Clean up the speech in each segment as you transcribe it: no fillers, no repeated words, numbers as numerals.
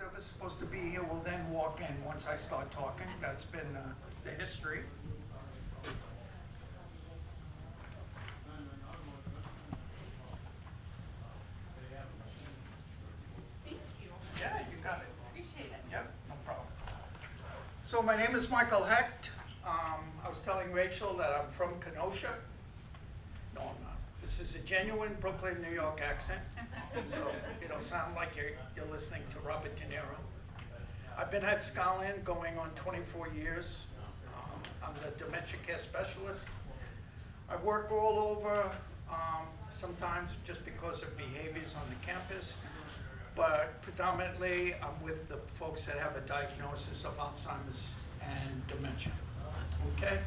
Whoever's supposed to be here will then walk in once I start talking. That's been the history. Thank you. Yeah, you got it. Appreciate it. Yep, no problem. So my name is Micheal Hecht. I was telling Rachel that I'm from Kenosha. No, I'm not. This is a genuine Brooklyn, New York accent. So it'll sound like you're listening to Robert De Niro. I've been at Scotland going on 24 years. I'm the dementia care specialist. I work all over, sometimes just because of behaviors on the campus, but predominantly I'm with the folks that have a diagnosis of Alzheimer's and dementia. Okay?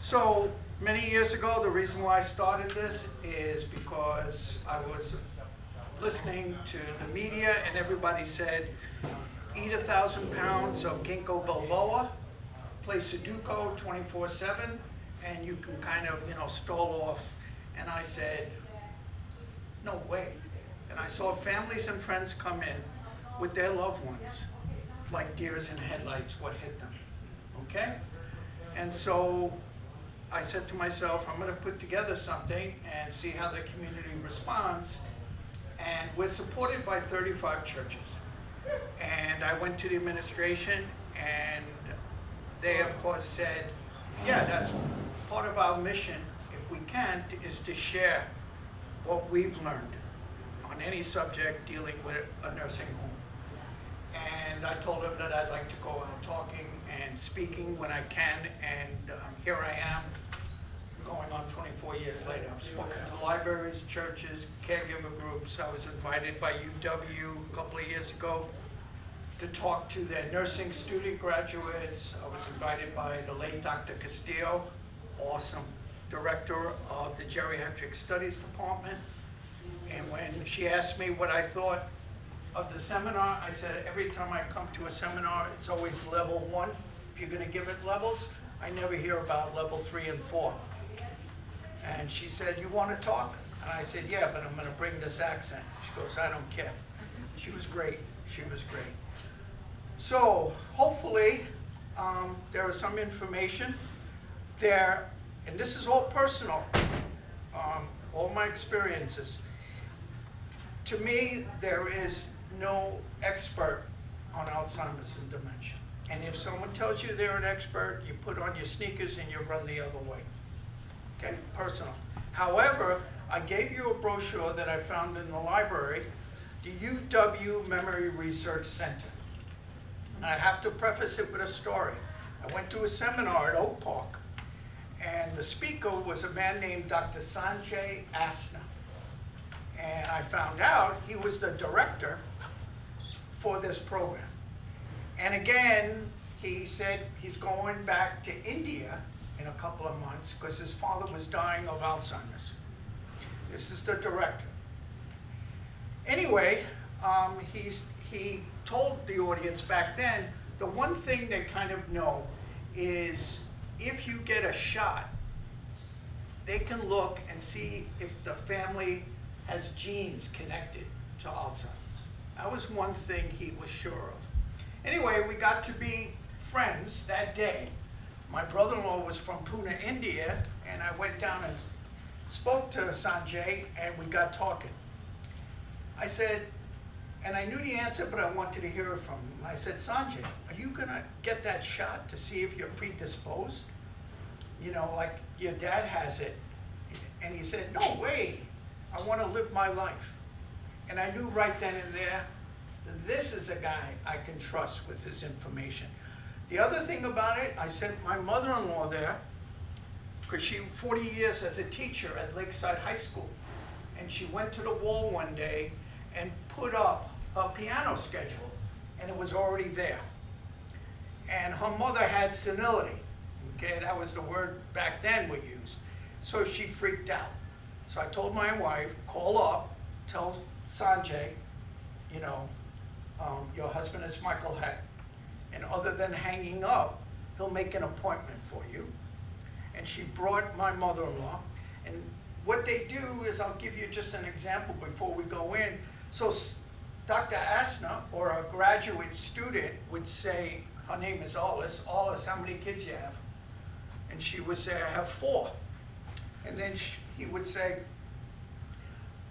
So many years ago, the reason why I started this is because I was listening to the media and everybody said, eat 1,000 pounds of ginkgo biloba, play Sudoku 24/7, and you can kind of, stall off. And I said, no way. And I saw families and friends come in with their loved ones, like deers in headlights, what hit them, okay? And so I said to myself, I'm gonna put together something and see how the community responds. And we're supported by 35 churches. And I went to the administration and they of course said, yeah, that's part of our mission, if we can, is to share what we've learned on any subject dealing with a nursing home. And I told them that I'd like to go out talking and speaking when I can, and here I am, going on 24 years later. I've spoken to libraries, churches, caregiver groups. I was invited by UW a couple of years ago to talk to their nursing student graduates. I was invited by the late Dr. Castillo, awesome director of the Geriatric Studies Department. And when she asked me what I thought of the seminar, I said every time I come to a seminar, it's always level 1. If you're gonna give it levels, I never hear about level 3 and 4. And she said, you wanna talk? And I said, yeah, but I'm gonna bring this accent. She goes, I don't care. She was great, she was great. So hopefully there is some information there, and this is all personal, all my experiences. To me, there is no expert on Alzheimer's and dementia. And if someone tells you they're an expert, you put on your sneakers and you run the other way. Okay, personal. However, I gave you a brochure that I found in the library, the UW Memory Research Center. And I have to preface it with a story. I went to a seminar at Oak Park, and the speaker was a man named Dr. Sanjay Asna. And I found out he was the director for this program. And again, he said he's going back to India in a couple of months because his father was dying of Alzheimer's. This is the director. Anyway, he told the audience back then, the one thing they kind of know is if you get a shot, they can look and see if the family has genes connected to Alzheimer's. That was one thing he was sure of. Anyway, we got to be friends that day. My brother-in-law was from Pune, India, and I went down and spoke to Sanjay, and we got talking. I said, and I knew the answer, but I wanted to hear it from him. I said, Sanjay, are you gonna get that shot to see if you're predisposed? You know, like your dad has it. And he said, no way, I wanna live my life. And I knew right then and there, this is a guy I can trust with his information. The other thing about it, I sent my mother-in-law there, because she 40 years as a teacher at Lakeside High School. And she went to the wall one day and put up a piano schedule, and it was already there. And her mother had senility, okay? That was the word back then we used. So she freaked out. So I told my wife, call up, tell Sanjay, you know, your husband is Micheal Hecht, and other than hanging up, he'll make an appointment for you. And she brought my mother-in-law, and what they do is, I'll give you just an example before we go in. So Dr. Asner, or a graduate student, would say, her name is Alice, how many kids you have? And she would say, I have 4. And then he would say,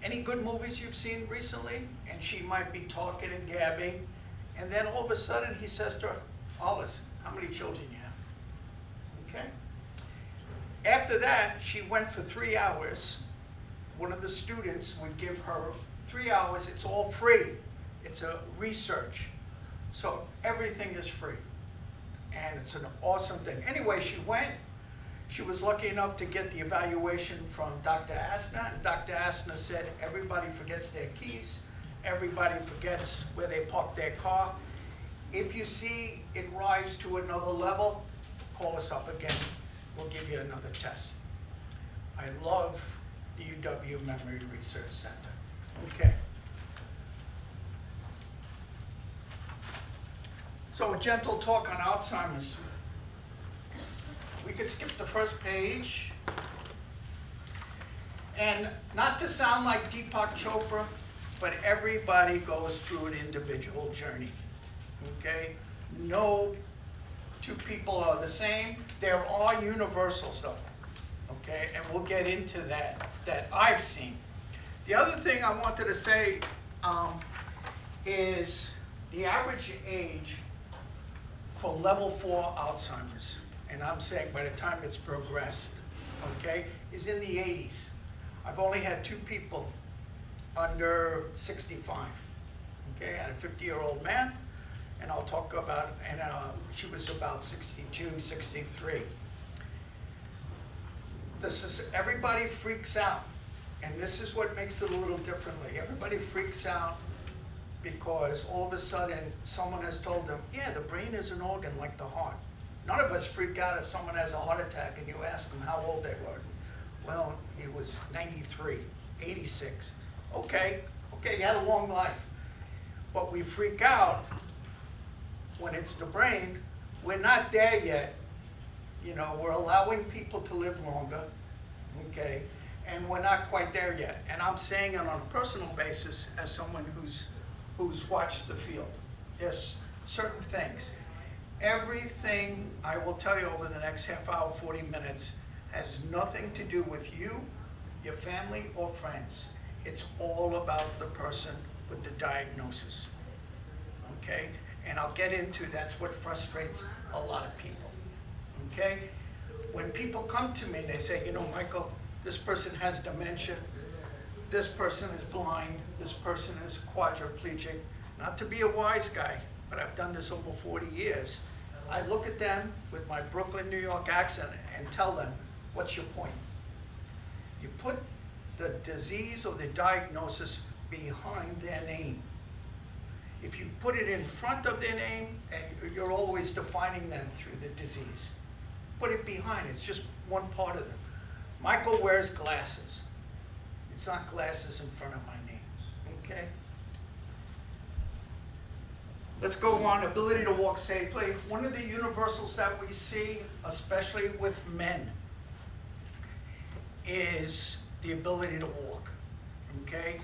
any good movies you've seen recently? And she might be talking and gabbing. And then all of a sudden he says to her, Alice, how many children you have? Okay? After that, she went for 3 hours. One of the students would give her 3 hours. It's all free. It's a research. So everything is free. And it's an awesome thing. Anyway, she went. She was lucky enough to get the evaluation from Dr. Asner. And Dr. Asner said, everybody forgets their keys. Everybody forgets where they parked their car. If you see it rise to another level, call us up again. We'll give you another test. I love the UW Memory Research Center. Okay. So a gentle talk on Alzheimer's. We could skip the first page. And not to sound like Deepak Chopra, but everybody goes through an individual journey. Okay? No two people are the same. There are universals though. Okay? And we'll get into that I've seen. The other thing I wanted to say is the average age for level 4 Alzheimer's, and I'm saying by the time it's progressed, okay, is in the 80s. I've only had 2 people under 65. Okay, I had a 50-year-old man, and I'll talk about, and she was about 62, 63. Everybody freaks out, and this is what makes it a little differently. Everybody freaks out because all of a sudden someone has told them, yeah, the brain is an organ like the heart. None of us freak out if someone has a heart attack and you ask them how old they were. Well, he was 93, 86. Okay, you had a long life. But we freak out when it's the brain. We're not there yet. You know, we're allowing people to live longer, okay? And we're not quite there yet. And I'm saying it on a personal basis as someone who's watched the field. Yes, certain things. Everything I will tell you over the next half hour, 40 minutes, has nothing to do with you, your family, or friends. It's all about the person with the diagnosis, okay? And I'll get into that's what frustrates a lot of people, okay? When people come to me, they say, you know, Michael, this person has dementia, this person is blind, this person is quadriplegic. Not to be a wise guy, but I've done this over 40 years. I look at them with my Brooklyn, New York accent and tell them, what's your point? You put the disease or the diagnosis behind their name. If you put it in front of their name, and you're always defining them through the disease. Put it behind, it's just one part of them. Michael wears glasses. It's not glasses in front of my name, okay? Let's go on, ability to walk safely. One of the universals that we see, especially with men, is the ability to walk, okay?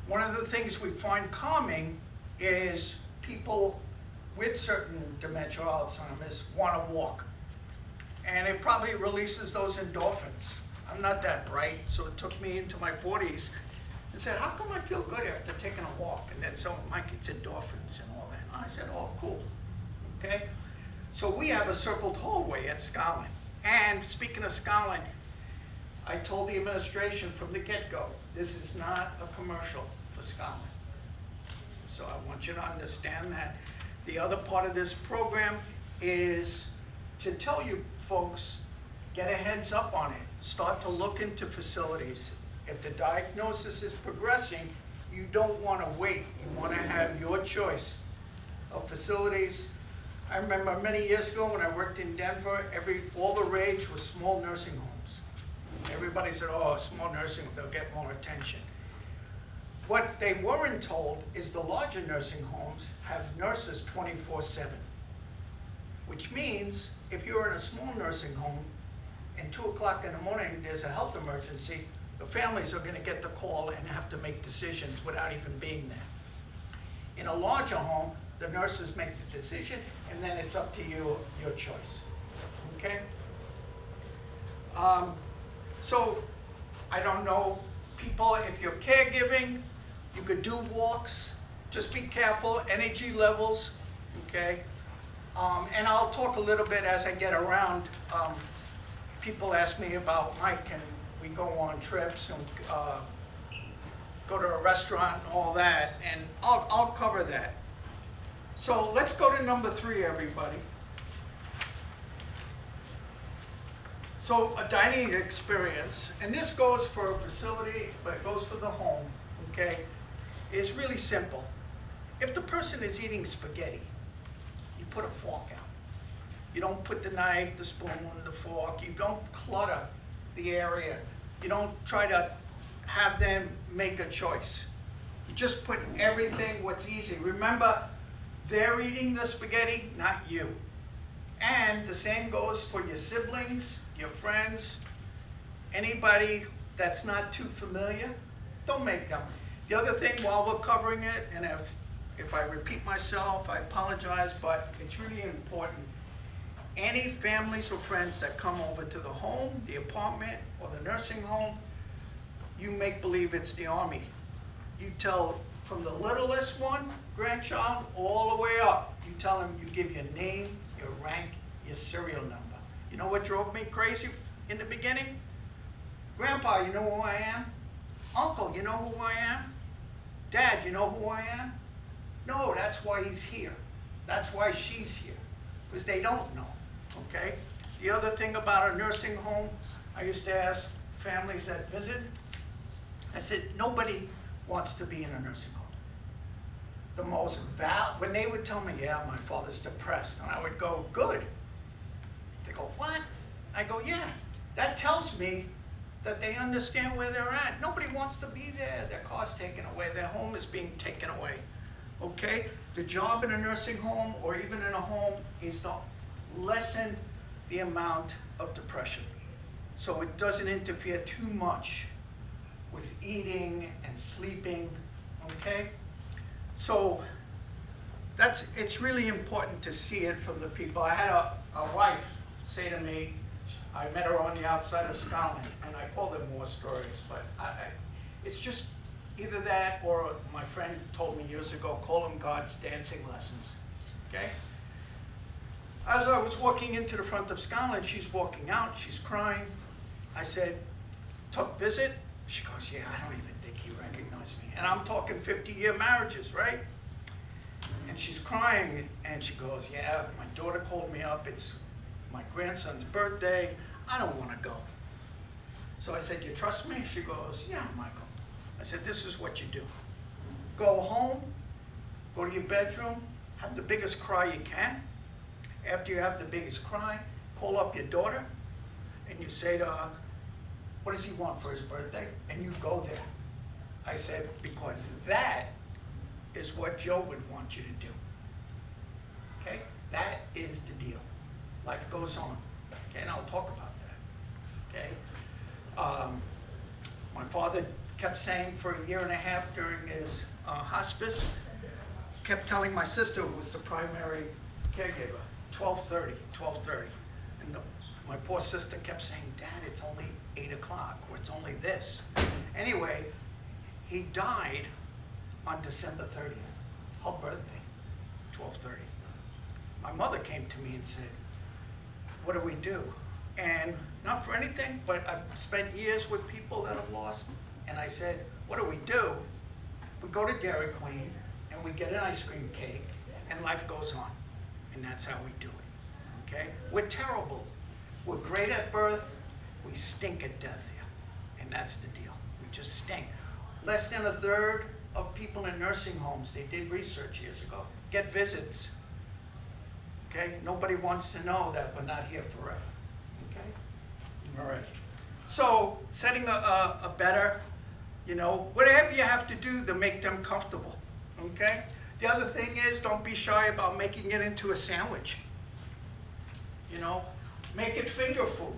One of the things we find calming is people with certain dementia or Alzheimer's want to walk. And it probably releases those endorphins. I'm not that bright, so it took me into my 40s and said, how come I feel good after taking a walk? And then someone, Mike, it's endorphins and all that. And I said, oh, cool, okay? So we have a circled hallway at Scotland. And speaking of Scotland, I told the administration from the get-go, this is not a commercial for Scotland. So I want you to understand that. The other part of this program is to tell you folks, get a heads up on it. Start to look into facilities. If the diagnosis is progressing, you don't want to wait. You want to have your choice of facilities. I remember many years ago when I worked in Denver, all the rage was small nursing homes. Everybody said, oh, small nursing, they'll get more attention. What they weren't told is the larger nursing homes have nurses 24/7, which means if you're in a small nursing home and 2 o'clock in the morning there's a health emergency, the families are going to get the call and have to make decisions without even being there. In a larger home, the nurses make the decision, and then it's up to you, your choice, okay? So, I don't know, people, if you're caregiving, you could do walks, just be careful, energy levels, okay? And I'll talk a little bit as I get around. People ask me about, Mike, can we go on trips and go to a restaurant and all that, and I'll cover that. So let's go to number 3, everybody. So a dining experience, and this goes for a facility, but it goes for the home, okay, is really simple. If the person is eating spaghetti, you put a fork out. You don't put the knife, the spoon, the fork. You don't clutter the area. You don't try to have them make a choice. You just put everything what's easy. Remember, they're eating the spaghetti, not you. And the same goes for your siblings, your friends, anybody that's not too familiar, don't make them. The other thing, while we're covering it, and if I repeat myself, I apologize, but it's really important. Any families or friends that come over to the home, the apartment, or the nursing home, you make believe it's the Army. You tell from the littlest one, grandchild, all the way up. You tell them, you give your name, your rank, your serial number. You know what drove me crazy in the beginning? Grandpa, you know who I am? Uncle, you know who I am? Dad, you know who I am? No, that's why he's here. That's why she's here. Because they don't know, okay? The other thing about a nursing home, I used to ask families that visit, I said, nobody wants to be in a nursing home. The most when they would tell me, yeah, my father's depressed, and I would go, good. They go, what? I go, yeah. That tells me that they understand where they're at. Nobody wants to be there. Their car's taken away. Their home is being taken away. Okay? The job in a nursing home or even in a home is to lessen the amount of depression. So it doesn't interfere too much with eating and sleeping. Okay? So it's really important to see it from the people. I had a wife say to me, I met her on the outside of Scotland, and I call them war stories, but it's just either that or my friend told me years ago, call them God's dancing lessons, okay? As I was walking into the front of Scotland, she's walking out, she's crying. I said, tough visit? She goes, yeah, I don't even think he recognized me. And I'm talking 50-year marriages, right? And she's crying, and she goes, yeah, my daughter called me up, it's my grandson's birthday, I don't want to go. So I said, you trust me? She goes, yeah, Michael. I said, this is what you do. Go home, go to your bedroom, have the biggest cry you can. After you have the biggest cry, call up your daughter, and you say to her, what does he want for his birthday? And you go there. I said, because that is what Joe would want you to do. Okay? That is the deal. Life goes on. Okay, and I'll talk about that. Okay? My father kept saying for a year and a half during his hospice, kept telling my sister, who was the primary caregiver, 12:30, 12:30. And my poor sister kept saying, Dad, it's only 8 o'clock, or it's only this. Anyway, he died on December 30th, her birthday, 12:30. My mother came to me and said, what do we do? And not for anything, but I've spent years with people that have lost, and I said, what do? We go to Dairy Queen, and we get an ice cream cake, and life goes on. And that's how we do it, okay? We're terrible. We're great at birth, we stink at death here, and that's the deal. We just stink. Less than a third of people in nursing homes, they did research years ago, get visits. Okay? Nobody wants to know that we're not here forever. Okay? All right. So, setting a better, whatever you have to do to make them comfortable. Okay? The other thing is, don't be shy about making it into a sandwich. Make it finger food.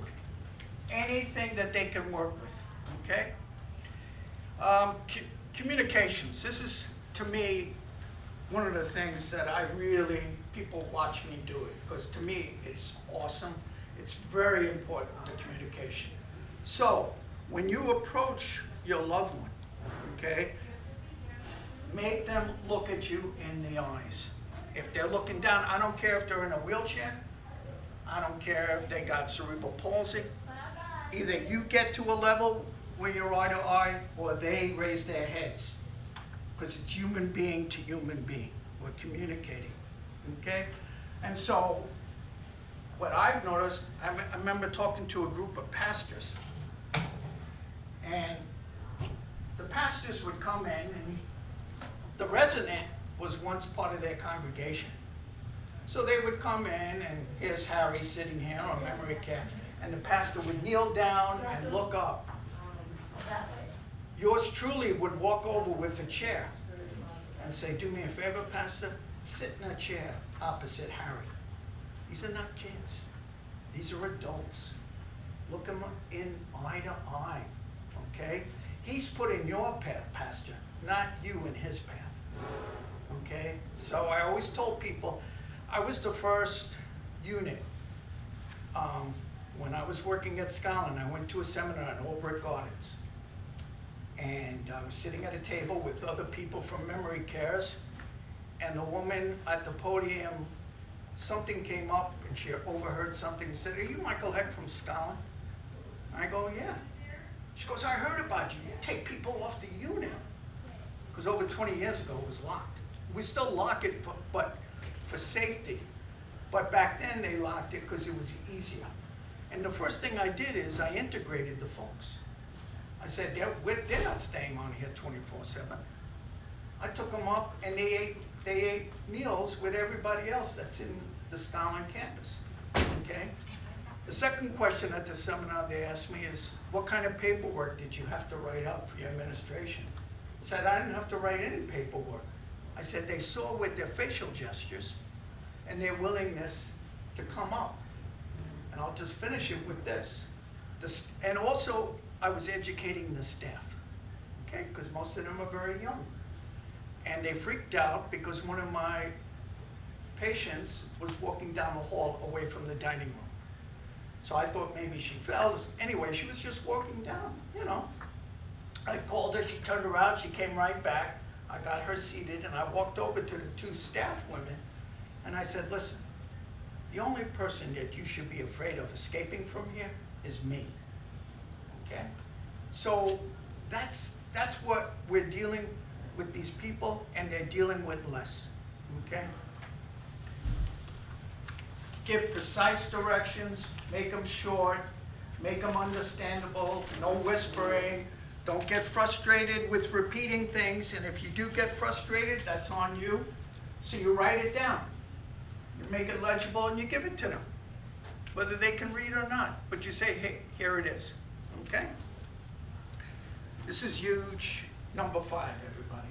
Anything that they can work with. Okay? Communications. This is, to me, one of the things that I really, people watch me do it, because to me, it's awesome. It's very important, the communication. So, when you approach your loved one, okay, make them look at you in the eyes. If they're looking down, I don't care if they're in a wheelchair, I don't care if they got cerebral palsy. Either you get to a level where you're eye to eye, or they raise their heads. Because it's human being to human being. We're communicating, okay? And so, what I've noticed, I remember talking to a group of pastors, and the pastors would come in, and the resident was once part of their congregation. So they would come in, and here's Harry sitting here on memory care, and the pastor would kneel down and look up. Yours truly would walk over with a chair and say, do me a favor, Pastor, sit in a chair opposite Harry. These are not kids. These are adults. Look them in eye to eye, okay? He's put in your path, Pastor, not you in his path, okay? So I always told people, I was the first unit. When I was working at Scotland, I went to a seminar in Old Brick Gardens. And I was sitting at a table with other people from memory cares, and the woman at the podium, something came up and she overheard something and said, are you Micheal Hecht from Scotland? I go, yeah. She goes, I heard about you. You take people off the unit. Because over 20 years ago it was locked. We still lock it, but for safety. But back then they locked it because it was easier. And the first thing I did is I integrated the folks. I said, they're not staying on here 24/7. I took them up and they ate meals with everybody else that's in the Scotland campus, okay? The second question at the seminar they asked me is, what kind of paperwork did you have to write up for your administration? I said, I didn't have to write any paperwork. I said, they saw with their facial gestures and their willingness to come up. And I'll just finish it with this. And also, I was educating the staff, okay? Because most of them are very young. And they freaked out because one of my patients was walking down the hall away from the dining room. So I thought maybe she fell. Anyway, she was just walking down, you know. I called her, she turned around, she came right back. I got her seated and I walked over to the two staff women and I said, listen, the only person that you should be afraid of escaping from here is me, okay? So that's what we're dealing with these people, and they're dealing with less, okay? Give precise directions, make them short, make them understandable, no whispering. Don't get frustrated with repeating things, and if you do get frustrated, that's on you. So you write it down, you make it legible, and you give it to them, whether they can read or not. But you say, hey, here it is, okay? This is huge, number 5, everybody.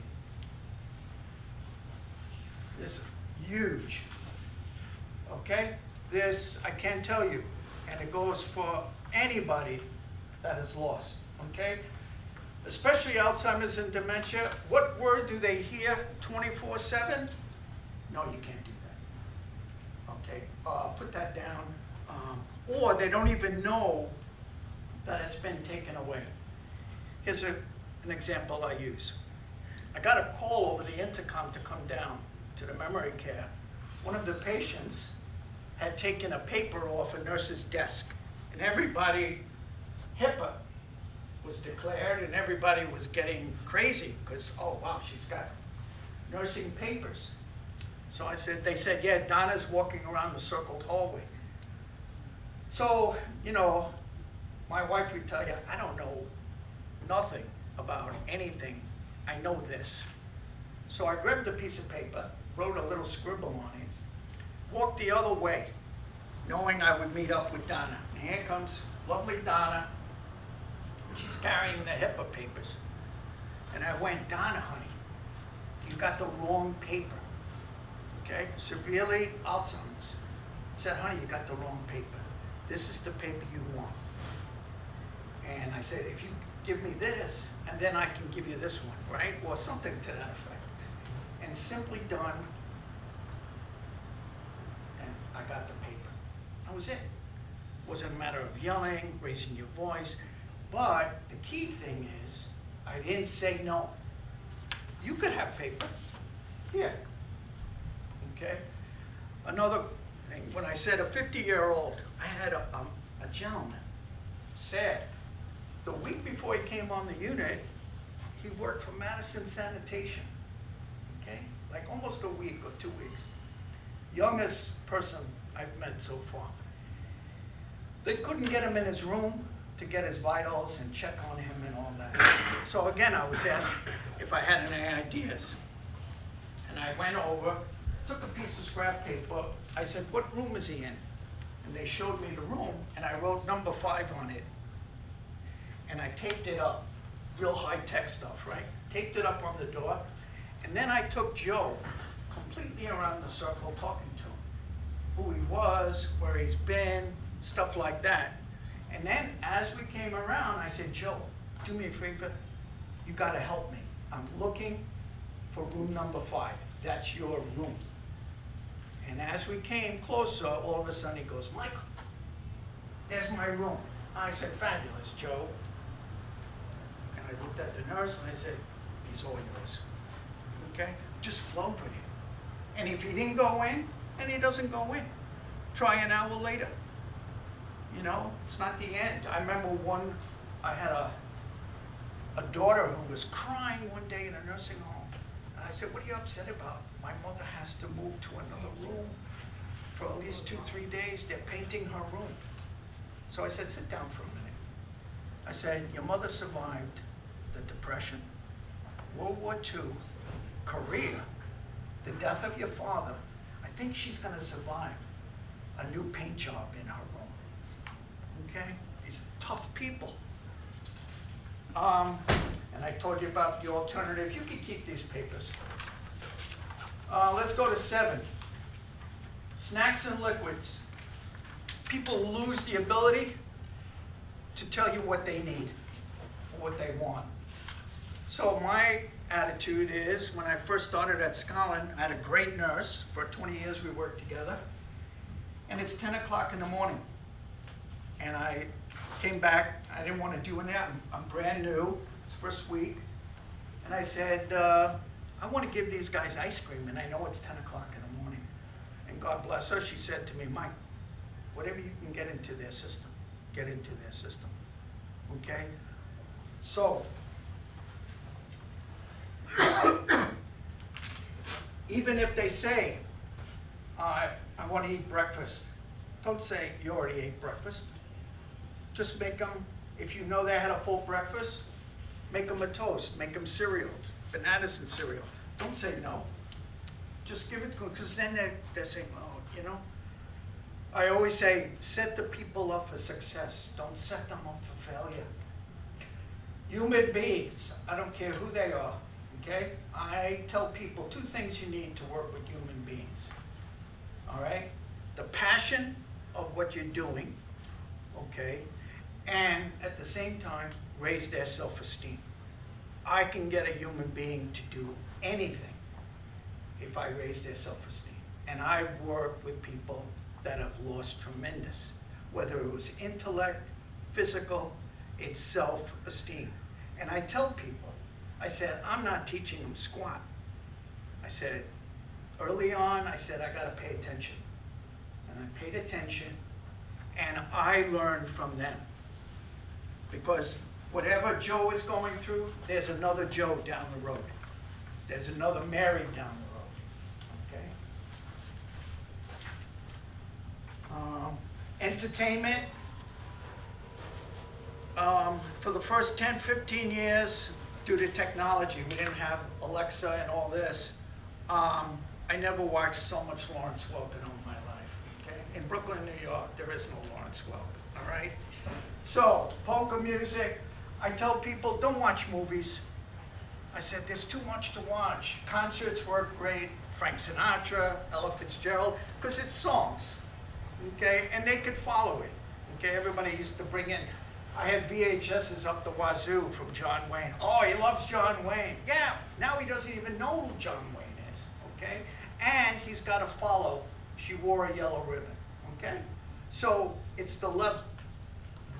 This is huge, okay? This, I can't tell you, and it goes for anybody that is lost, okay? Especially Alzheimer's and dementia. What word do they hear 24/7? No, you can't do that, okay? Put that down. Or they don't even know that it's been taken away. Here's an example I use. I got a call over the intercom to come down to the memory care. One of the patients had taken a paper off a nurse's desk, and everybody, HIPAA was declared, and everybody was getting crazy because, oh wow, she's got nursing papers. So I said, they said, yeah, Donna's walking around the circled hallway. So, you know, my wife would tell you, I don't know nothing about anything. I know this. So I grabbed a piece of paper, wrote a little scribble on it, walked the other way, knowing I would meet up with Donna. And here comes lovely Donna. She's carrying the HIPAA papers. And I went, Donna, honey, you got the wrong paper. Okay? Severely Alzheimer's. I said, honey, you got the wrong paper. This is the paper you want. And I said, if you give me this, and then I can give you this one, right? Or something to that effect. And and simply done, and I got the paper. That was it. Wasn't a matter of yelling, raising your voice, but the key thing is, I didn't say no. You could have paper. Here. Okay? Another thing, when I said a 50-year-old, I had a gentleman, sad. The week before he came on the unit, he worked for Madison Sanitation. Okay? Like almost a week or 2 weeks. Youngest person I've met so far. They couldn't get him in his room to get his vitals and check on him and all that. So again, I was asked if I had any ideas. And I went over, took a piece of scrap paper. I said, what room is he in? And they showed me the room, and I wrote number 5 on it. And I taped it up, real high-tech stuff, right? Taped it up on the door. And then I took Joe completely around the circle talking to him. Who he was, where he's been, stuff like that. And then as we came around, I said, Joe, do me a favor, you gotta help me. I'm looking for room number 5. That's your room. And as we came closer, all of a sudden he goes, Michael, there's my room. I said, fabulous, Joe. And I looked at the nurse and I said, he's all yours. Okay? Just float with it. And if he didn't go in, and he doesn't go in, try an hour later. You know, it's not the end. I remember I had a daughter who was crying one day in a nursing home. And I said, what are you upset about? My mother has to move to another room for at least 2-3 days. They're painting her room. So I said, sit down for a minute. I said, your mother survived the Depression, World War II, Korea, the death of your father. I think she's gonna survive a new paint job in her room. Okay? These tough people. And I told you about the alternative. You can keep these papers. Let's go to 7. Snacks and liquids. People lose the ability to tell you what they need or what they want. So my attitude is, when I first started at Scotland, I had a great nurse. For 20 years we worked together. And it's 10 o'clock in the morning. And I came back, I didn't want to do anything. I'm brand new, it's first week. And I said, I want to give these guys ice cream, and I know it's 10 o'clock in the morning. And God bless her, she said to me, Mike, whatever you can get into their system, get into their system, okay? So, even if they say, I want to eat breakfast, don't say you already ate breakfast. Just make them, if you know they had a full breakfast, make them a toast, make them cereal, bananas and cereal. Don't say no. Just give it to them, because then they're saying, oh, you know. I always say, set the people up for success. Don't set them up for failure. Human beings, I don't care who they are, okay? I tell people 2 things you need to work with human beings, all right? The passion of what you're doing, okay? And at the same time, raise their self-esteem. I can get a human being to do anything if I raise their self-esteem. And I've worked with people that have lost tremendous, whether it was intellect, physical, it's self-esteem. And I tell people, I said, I'm not teaching them squat. I said, early on, I said, I gotta pay attention. And I paid attention, and I learned from them. Because whatever Joe is going through, there's another Joe down the road. There's another Mary down the road, okay? Entertainment. For the first 10, 15 years, due to technology, we didn't have Alexa and all this. I never watched so much Lawrence Welk in all my life, okay? In Brooklyn, New York, there is no Lawrence Welk, all right? So, polka music, I tell people, don't watch movies. I said, there's too much to watch. Concerts work great, Frank Sinatra, Ella Fitzgerald, because it's songs, okay? And they could follow it, okay? Everybody used to bring in, I had VHSs up the wazoo from John Wayne. Oh, he loves John Wayne. Yeah, now he doesn't even know who John Wayne is. okay? And he's got to follow, she wore a yellow ribbon, okay? So it's the level,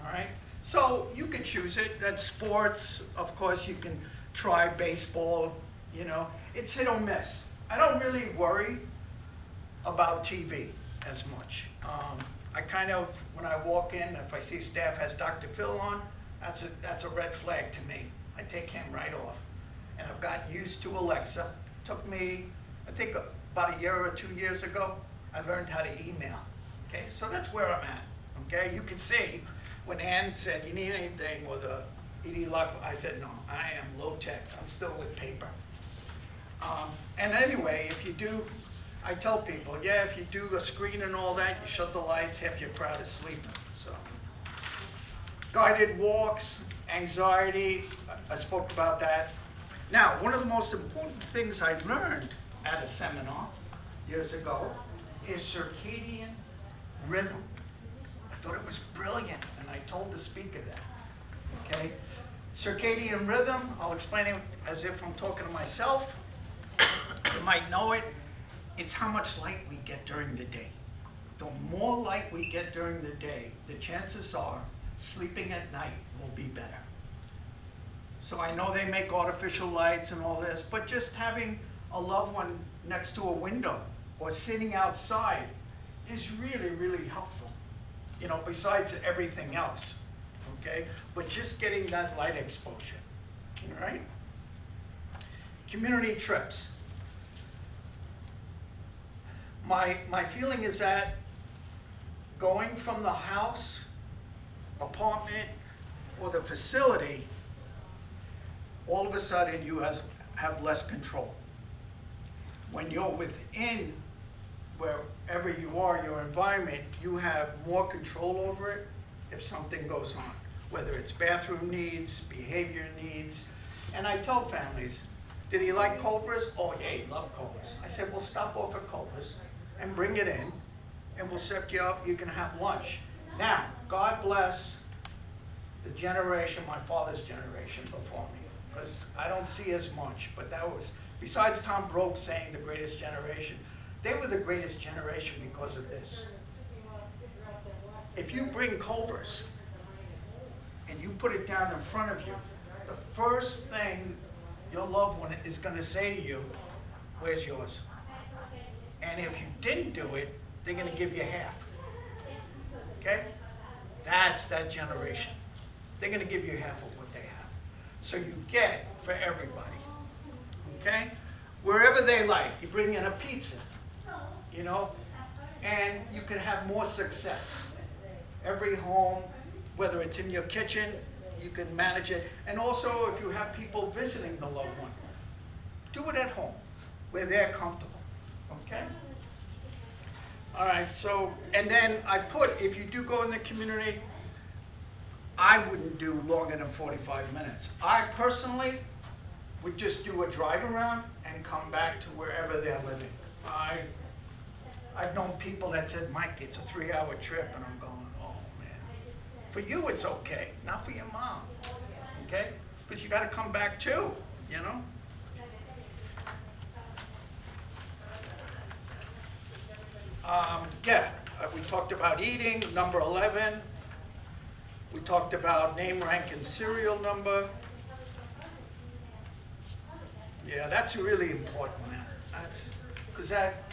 all right? So you could choose it. That's sports. Of course, you can try baseball, you know. It's hit or miss. I don't really worry about TV as much. I kind of, when I walk in, if I see staff has Dr. Phil on, that's a red flag to me. I take him right off. And I've gotten used to Alexa. Took me, I think about a year or 2 years ago, I learned how to email. Okay, so that's where I'm at. Okay, you can see when Ann said, you need anything with a ED lock, I said, no, I am low tech. I'm still with paper. And anyway, if you do, I tell people, yeah, if you do a screen and all that, you shut the lights, half your crowd is sleeping. So, guided walks, anxiety, I spoke about that. Now, one of the most important things I learned at a seminar years ago is circadian rhythm. I thought it was brilliant, and I told the speaker that, okay? Circadian rhythm, I'll explain it as if I'm talking to myself. You might know it. It's how much light we get during the day. The more light we get during the day, the chances are sleeping at night will be better. So I know they make artificial lights and all this, but just having a loved one next to a window or sitting outside is really, really helpful. You know, besides everything else, okay? But just getting that light exposure, all right? Community trips. My feeling is that going from the house, apartment, or the facility, all of a sudden you have less control. When you're within wherever you are, your environment, you have more control over it if something goes on, whether it's bathroom needs, behavior needs. And I tell families, did he like Culver's? Oh yeah, he loved Culver's. I said, well, stop off at Culver's and bring it in, and we'll set you up, you can have lunch. Now, God bless the generation, my father's generation before me, because I don't see as much, but that was, besides Tom Broke saying the greatest generation, they were the greatest generation because of this. If you bring Culver's and you put it down in front of you, the first thing your loved one is going to say to you, where's yours? And if you didn't do it, they're going to give you half. Okay? That's that generation. They're going to give you half of what they have. So you get for everybody. Okay? Wherever they like. You bring in a pizza, you know, and you can have more success. Every home, whether it's in your kitchen, you can manage it. And also, if you have people visiting the loved one, do it at home where they're comfortable. Okay? All right, so, and then I put, if you do go in the community, I wouldn't do longer than 45 minutes. I personally would just do a drive around and come back to wherever they're living. I've known people that said, Mike, it's a 3-hour trip, and I'm going, oh man. For you, it's okay, not for your mom, okay? Because you got to come back too, you know? We talked about eating, number 11. We talked about name, rank, and serial number. Yeah, that's really important, man. That's, because that,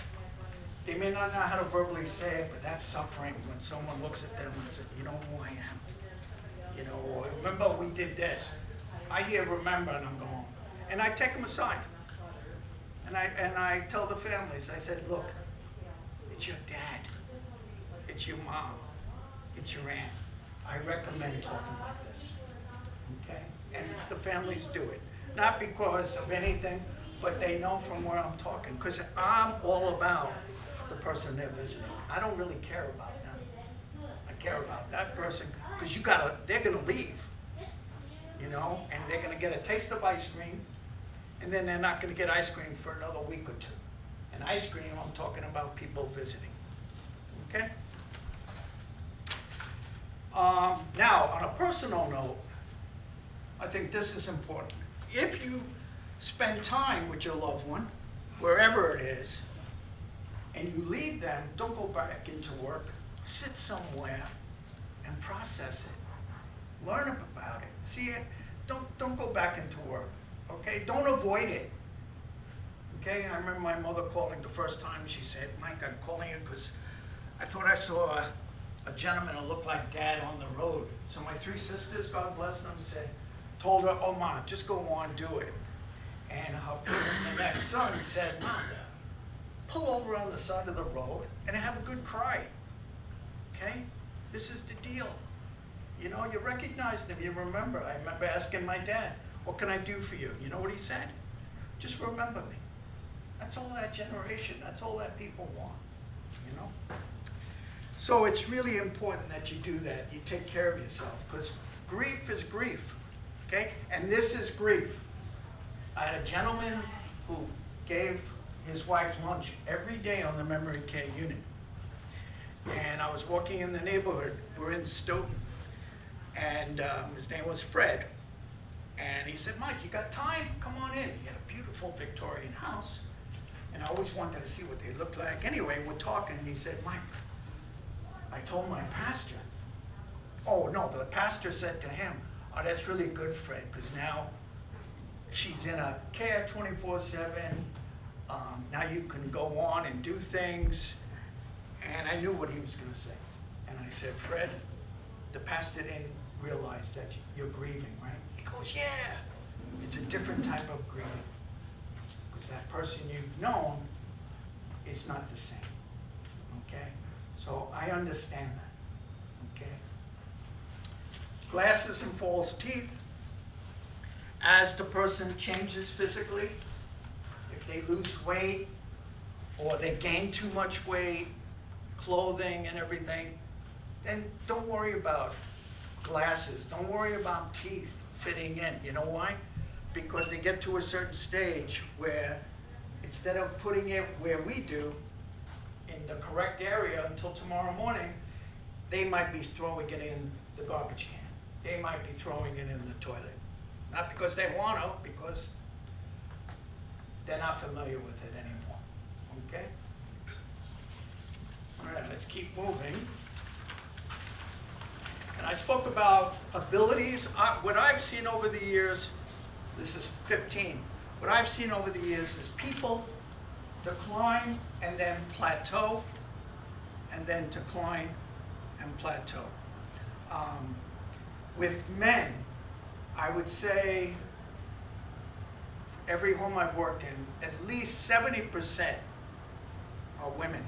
they may not know how to verbally say it, but that's suffering when someone looks at them and says, you know who I am. You know, or, remember we did this. I hear remember and I'm going, and I take them aside. And I tell the families, I said, look, it's your dad, it's your mom, it's your aunt. I recommend talking like this, okay? And the families do it. Not because of anything, but they know from where I'm talking. Because I'm all about the person they're visiting. I don't really care about them. I care about that person, because they're gonna leave, you know? And they're gonna get a taste of ice cream, and then they're not gonna get ice cream for another week or two. And ice cream, I'm talking about people visiting, okay? Now, on a personal note, I think this is important. If you spend time with your loved one, wherever it is, and you leave them, don't go back into work. Sit somewhere and process it. Learn about it. See it. Don't go back into work. Okay? Don't avoid it. Okay? I remember my mother calling the first time. She said, Mike, I'm calling you because I thought I saw a gentleman who looked like Dad on the road. So my 3 sisters, God bless them, told her, oh, Ma, just go on, do it. And the next son said, Mom, pull over on the side of the road and have a good cry. Okay? This is the deal. You know, you recognize them, you remember. I remember asking my dad, what can I do for you? You know what he said? Just remember me. That's all that generation, that's all that people want, you know? So it's really important that you do that. You take care of yourself, because grief is grief, okay? And this is grief. I had a gentleman who gave his wife lunch every day on the memory care unit. And I was walking in the neighborhood, we're in Stoughton, and his name was Fred. And he said, Mike, you got time? Come on in. He had a beautiful Victorian house. And I always wanted to see what they looked like. Anyway, we're talking, and he said, Mike, I told my pastor. Oh, no, the pastor said to him, oh, that's really good, Fred, because now she's in a care 24/7. Now you can go on and do things. And I knew what he was going to say. And I said, Fred, the pastor didn't realize that you're grieving, right? He goes, yeah. It's a different type of grieving. Because that person you've known is not the same. Okay? So I understand that. Okay? Glasses and false teeth. As the person changes physically, if they lose weight or they gain too much weight, clothing and everything, then don't worry about glasses. Don't worry about teeth fitting in. You know why? Because they get to a certain stage where instead of putting it where we do, in the correct area until tomorrow morning, they might be throwing it in the garbage can. They might be throwing it in the toilet. Not because they want to, because they're not familiar with it anymore. Okay? All right, let's keep moving. And I spoke about abilities. What I've seen over the years, this is 15, what I've seen over the years is people decline and then plateau, and then decline and plateau. With men, I would say every home I've worked in, at least 70% are women.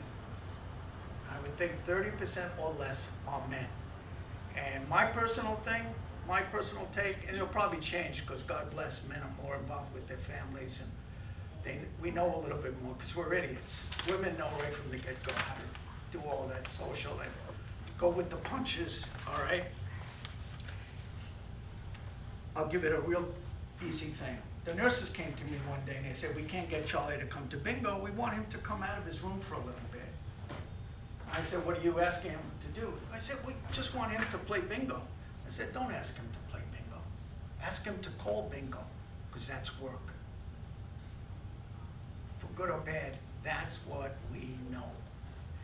I would think 30% or less are men. And my personal thing, my personal take, and it'll probably change because God bless, men are more involved with their families and we know a little bit more because we're idiots. Women know right from the get-go how to do all that social and go with the punches, all right? I'll give it a real easy thing. The nurses came to me one day and they said, we can't get Charlie to come to bingo. We want him to come out of his room for a little bit. I said, what are you asking him to do? I said, we just want him to play bingo. I said, don't ask him to play bingo. Ask him to call bingo, because that's work. For good or bad, that's what we know.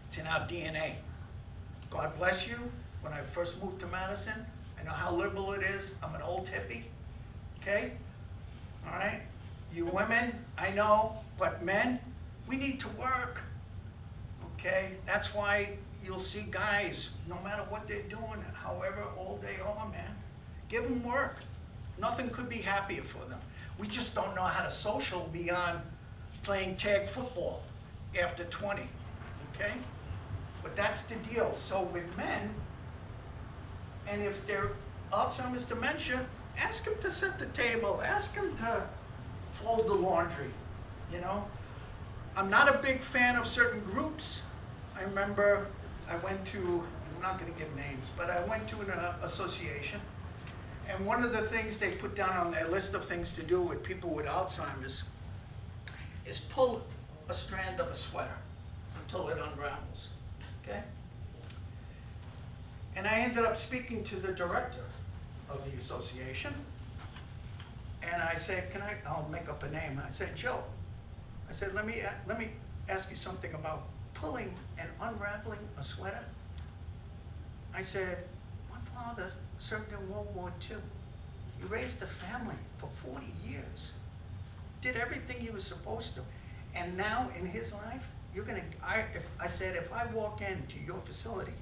It's in our DNA. God bless you. When I first moved to Madison, I know how liberal it is. I'm an old hippie, okay? All right? You women, I know, but men, we need to work. Okay, that's why you'll see guys, no matter what they're doing, and however old they are, man, give them work. Nothing could be happier for them. We just don't know how to social beyond playing tag football after 20, okay? But that's the deal. So with men, and if they're Alzheimer's dementia, ask them to set the table, ask them to fold the laundry, you know? I'm not a big fan of certain groups. I remember I went to, I'm not going to give names, but I went to an association, and one of the things they put down on their list of things to do with people with Alzheimer's is pull a strand of a sweater until it unravels, okay? And I ended up speaking to the director of the association, and I said, I'll make up a name. I said, Joe, I said, let me ask you something about pulling and unraveling a sweater. I said, my father served in World War II. He raised a family for 40 years. Did everything he was supposed to. And now in his life, I said, if I walk into your facility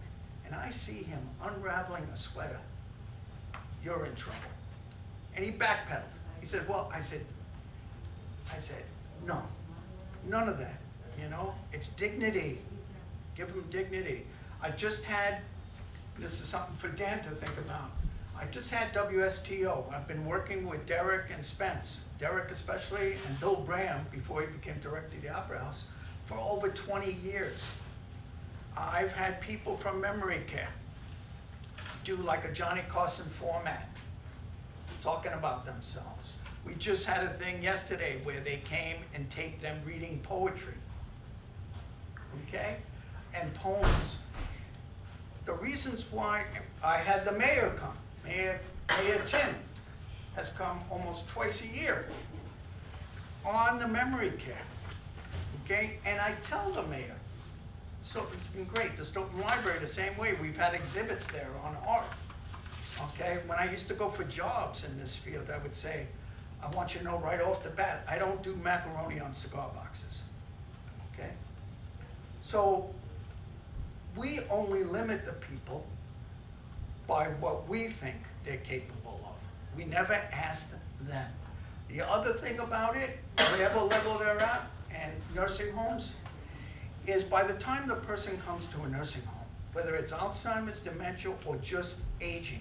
and I see him unraveling a sweater, you're in trouble. And he backpedaled. He said, well, I said, no, none of that, you know? It's dignity. Give him dignity. I just had, this is something for Dan to think about. I just had WSTO. I've been working with Derek and Spence, Derek especially, and Bill Graham before he became director of the Opera House, for over 20 years. I've had people from memory care do like a Johnny Carson format, talking about themselves. We just had a thing yesterday where they came and taped them reading poetry, okay? And poems. The reasons why I had the mayor come, Mayor Tim has come almost twice a year on the memory care, okay? And I tell the mayor, so it's been great. The Stoughton Library, the same way, we've had exhibits there on art, okay? When I used to go for jobs in this field, I would say, I want you to know right off the bat, I don't do macaroni on cigar boxes, okay? So we only limit the people by what we think they're capable of. We never ask them. The other thing about it, whatever level they're at, and nursing homes, is by the time the person comes to a nursing home, whether it's Alzheimer's, dementia, or just aging,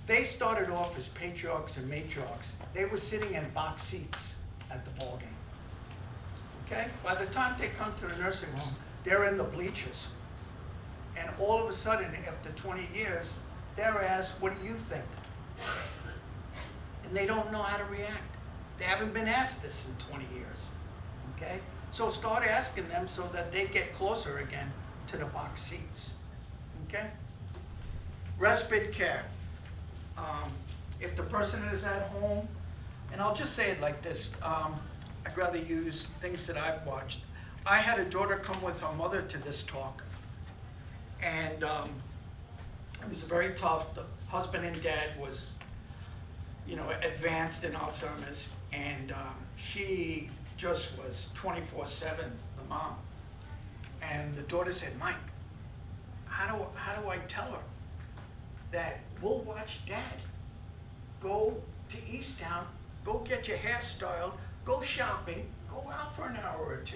they started off as patriarchs and matriarchs. They were sitting in box seats at the ball game. Okay? By the time they come to the nursing home, they're in the bleachers. And all of a sudden, after 20 years, they're asked, what do you think? And they don't know how to react. They haven't been asked this in 20 years. Okay? So start asking them so that they get closer again to the box seats. Okay? Respite care. If the person is at home, and I'll just say it like this, I'd rather use things that I've watched. I had a daughter come with her mother to this talk, and it was very tough. The husband and dad was, you know, advanced in Alzheimer's, and she just was 24/7, the mom. And the daughter said, Mike, how do I tell her that we'll watch Dad go to Easttown, go get your hair styled, go shopping, go out for an hour or two?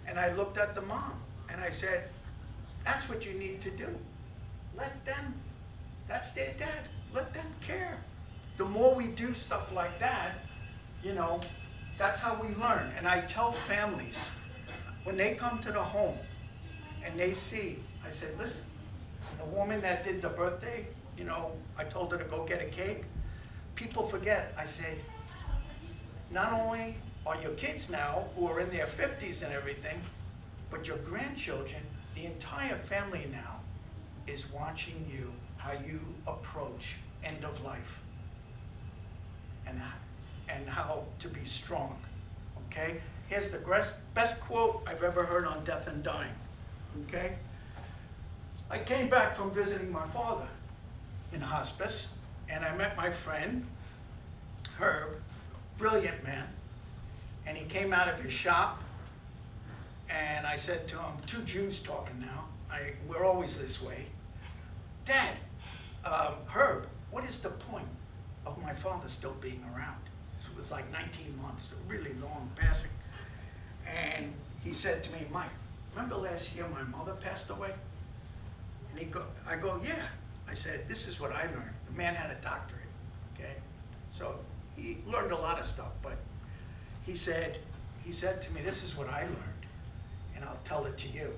And I looked at the mom and I said, that's what you need to do. Let them, that's their dad, let them care. The more we do stuff like that, you know, that's how we learn. And I tell families, when they come to the home and they see, I said, listen, the woman that did the birthday, you know, I told her to go get a cake. People forget. I say, not only are your kids now, who are in their 50s and everything, but your grandchildren, the entire family now is watching you, how you approach end of life and how to be strong, okay? Here's the best quote I've ever heard on death and dying, okay? I came back from visiting my father in hospice, and I met my friend, Herb, brilliant man, and he came out of his shop, and I said to him, two Jews talking now, we're always this way, Dad, Herb, what is the point of my father still being around? It was like 19 months, a really long passing. And he said to me, Mike, remember last year my mother passed away? And I go, yeah. I said, this is what I learned. The man had a doctorate, okay? So he learned a lot of stuff, but he said to me, this is what I learned, and I'll tell it to you.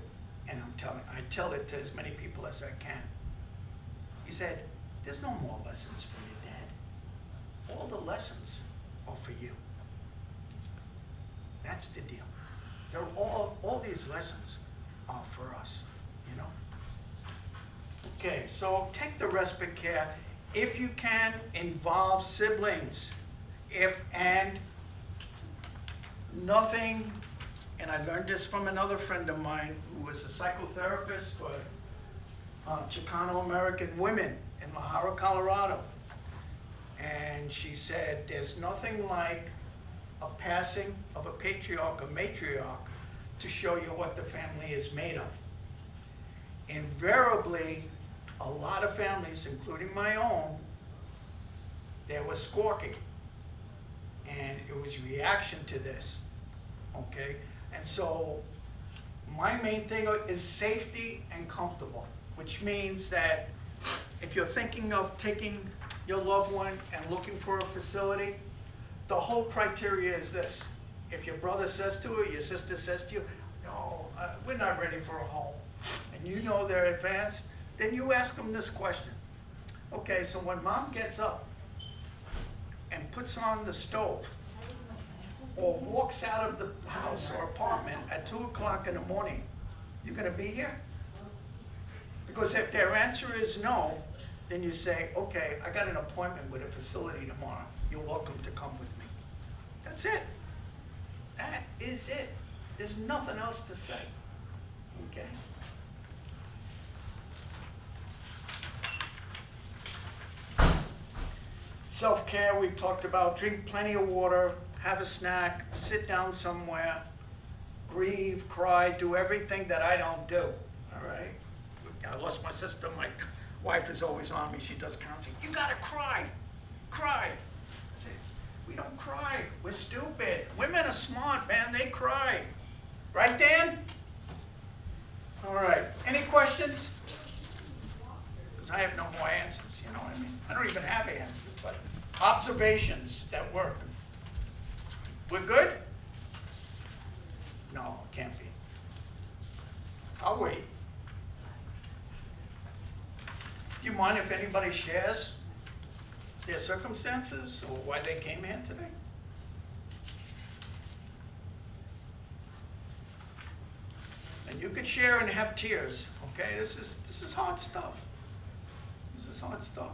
And I tell it to as many people as I can. He said, there's no more lessons for your dad. All the lessons are for you. That's the deal. They're all these lessons are for us, you know? Okay, so take the respite care. If you can, involve siblings. And nothing, and I learned this from another friend of mine who was a psychotherapist for Chicano-American women in La Jara, Colorado. And she said, there's nothing like a passing of a patriarch or matriarch to show you what the family is made of. Invariably, a lot of families, including my own, there was squawking. And it was reaction to this, okay? And so my main thing is safety and comfortable, which means that if you're thinking of taking your loved one and looking for a facility, the whole criteria is this. If your brother says to her, your sister says to you, no, we're not ready for a home, and you know they're advanced, then you ask them this question. Okay, so when mom gets up and puts on the stove or walks out of the house or apartment at 2 o'clock in the morning, you gonna be here? Because if their answer is no, then you say, okay, I got an appointment with a facility tomorrow. You're welcome to come with me. That's it. That is it. There's nothing else to say, okay? Self-care, we've talked about. Drink plenty of water, have a snack, sit down somewhere, grieve, cry, do everything that I don't do, all right? I lost my sister, my wife is always on me, she does counseling. You gotta cry, cry. I say, we don't cry, we're stupid. Women are smart, man, they cry. Right, Dan? All right, any questions? Because I have no more answers, you know what I mean? I don't even have answers, but observations that work. We're good? No, it can't be. I'll wait. Do you mind if anybody shares their circumstances or why they came here today? And you could share and have tears, okay? This is hard stuff. This is hard stuff.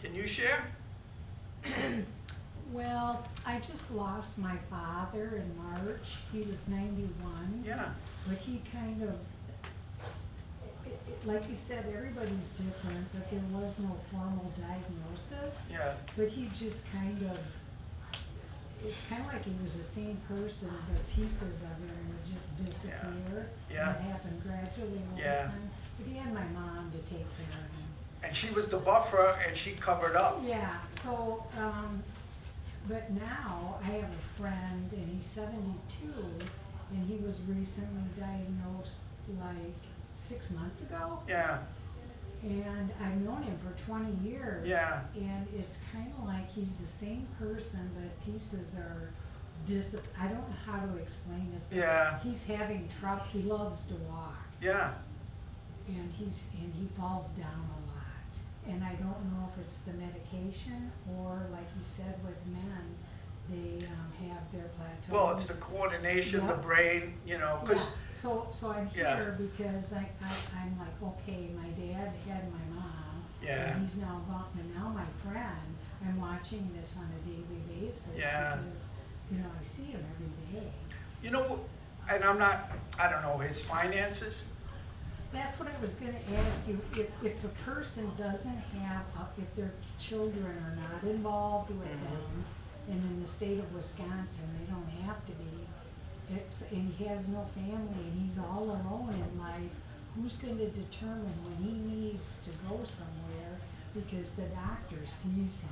Can you share? Well, I just lost my father in March. He was 91. Yeah. But he kind of, like you said, everybody's different, but there was no formal diagnosis. Yeah. But he just kind of, it's kind of like he was the same person, but pieces of him would just disappear. Yeah. And it happened gradually over Yeah. time. But he had my mom to take care of him. And she was the buffer and she covered up. Yeah, so, but now I have a friend and he's 72 and he was recently diagnosed like 6 months ago. Yeah. And I've known him for 20 years. Yeah. And it's kind of like he's the same person, but pieces are I don't know how to explain this, but Yeah. he's having trouble. He loves to walk. Yeah. And he falls down a lot. And I don't know if it's the medication or, like you said, with men, they have their plateaus. Well, it's the coordination, the Yep. brain, you know, because Yeah. So I'm Yeah. here because I'm like, okay, my dad had my mom. Yeah. And he's now gone, and now my friend, I'm watching this on a daily basis. Yeah. Because, you know, I see him every day. you know, and I don't know his finances. That's what I was gonna ask you, if the person doesn't have, if their children are not involved with them, and in the state of Wisconsin, they don't have to be, and he has no family, and he's all alone in life, who's gonna determine when he needs to go somewhere? Because the doctor sees him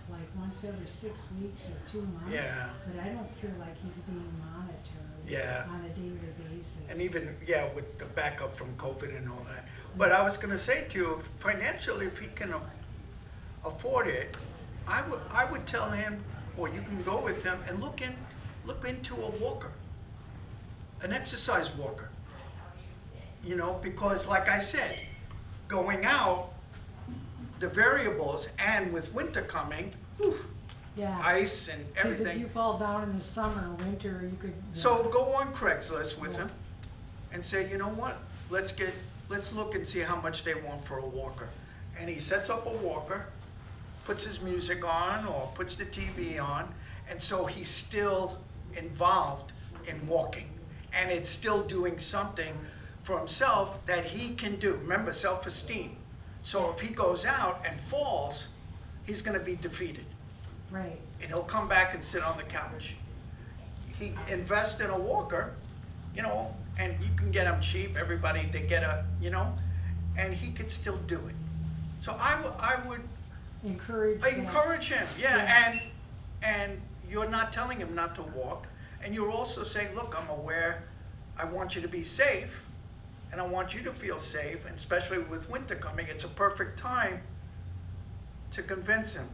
like once every 6 weeks or 2 months. Yeah. But I don't feel like he's being monitored Yeah. on a daily basis. And even, with the backup from COVID and all that. But I was gonna say to you, financially, if he can afford it, I would tell him, or you can go with him and look into a walker, an exercise walker. You know, because like I said, going out, the variables, and with winter coming, Yeah. ice and Because if everything. you fall down in the summer or winter, you could. So go on Craigslist with Yeah. him and say, you know what, let's look and see how much they want for a walker. And he sets up a walker, puts his music on or puts the TV on, And so he's still involved in walking. And it's still doing something for himself that he can do. Remember, self-esteem. So if he goes out and falls, he's gonna be defeated. Right. And he'll come back and sit on the couch. He invests in a walker, you know, and you can get them cheap. Everybody, they get a, you know, and he could still do it. So I would Encourage that. encourage him, Yeah. yeah, and you're not telling him not to walk, and you're also saying, look, I'm aware, I want you to be safe, and I want you to feel safe, and especially with winter coming, it's a perfect time to convince him.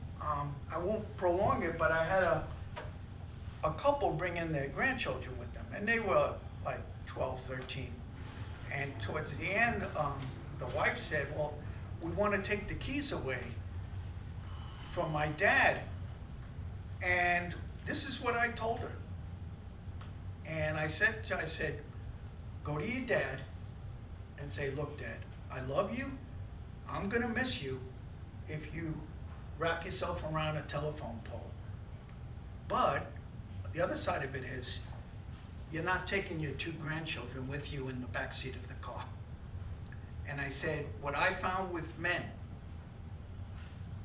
I won't prolong it, but I had a couple bring in their grandchildren with them, and they were like 12, 13. And towards the end, the wife said, well, we want to take the keys away from my dad. And this is what I told her. And I said, go to your dad and say, look, Dad, I love you. I'm gonna miss you if you wrap yourself around a telephone pole. But the other side of it is, you're not taking your 2 grandchildren with you in the back seat of the car. And I said, what I found with men,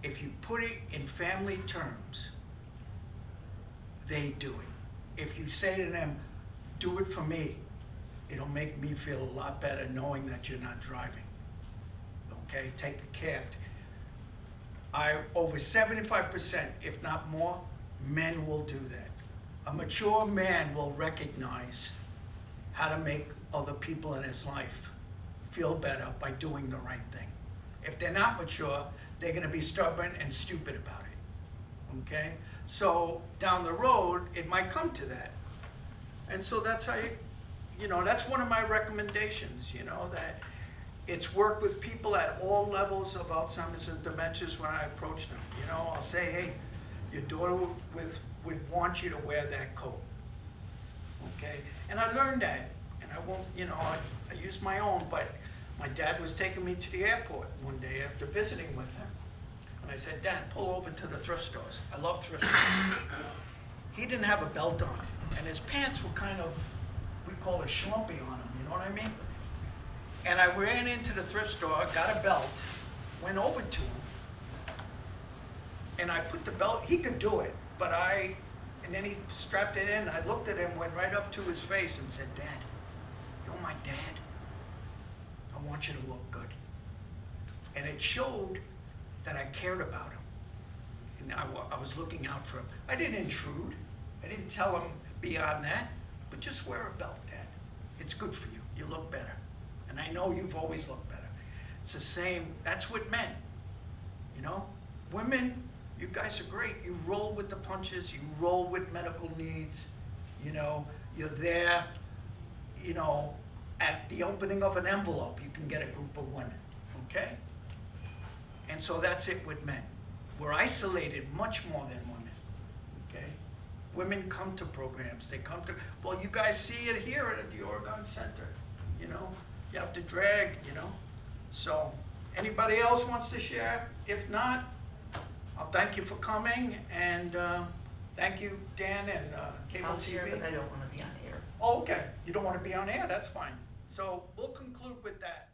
if you put it in family terms, they do it. If you say to them, do it for me, it'll make me feel a lot better knowing that you're not driving. Okay, take a cab. Over 75%, if not more, men will do that. A mature man will recognize how to make other people in his life feel better by doing the right thing. If they're not mature, they're gonna be stubborn and stupid about it, okay? So down the road, it might come to that. And so that's how you know, that's one of my recommendations, you know, that it's work with people at all levels of Alzheimer's and dementias when I approach them. You know, I'll say, hey, your daughter would want you to wear that coat, okay? And I learned that, and I won't, you know, I use my own, but my dad was taking me to the airport one day after visiting with him. And I said, Dad, pull over to the thrift stores. I love thrift stores. He didn't have a belt on, and his pants were kind of, we call it schlumpy on him, you know what I mean? And I ran into the thrift store, got a belt, went over to him, and I put the belt, he could do it, but and then he strapped it in, I looked at him, went right up to his face and said, Dad, you're my dad. I want you to look good. And it showed that I cared about him. And I was looking out for him. I didn't intrude. I didn't tell him beyond that, but just wear a belt, Dad. It's good for you. You look better. And I know you've always looked better. It's the same, that's with men, you know? Women, you guys are great. You roll with the punches, you roll with medical needs, you know, you're there, you know, at the opening of an envelope, you can get a group of women, okay? And so that's it with men. We're isolated much more than women, okay? Women come to programs, they come to, well, you guys see it here at the Oregon Center, you know? You have to drag, you know? So, anybody else wants to share? If not, I'll thank you for coming, and thank you, Dan, and Cable I'll TV. share, but I don't want to be on air. Oh, okay. You don't want to be on air? That's fine. So we'll conclude with that.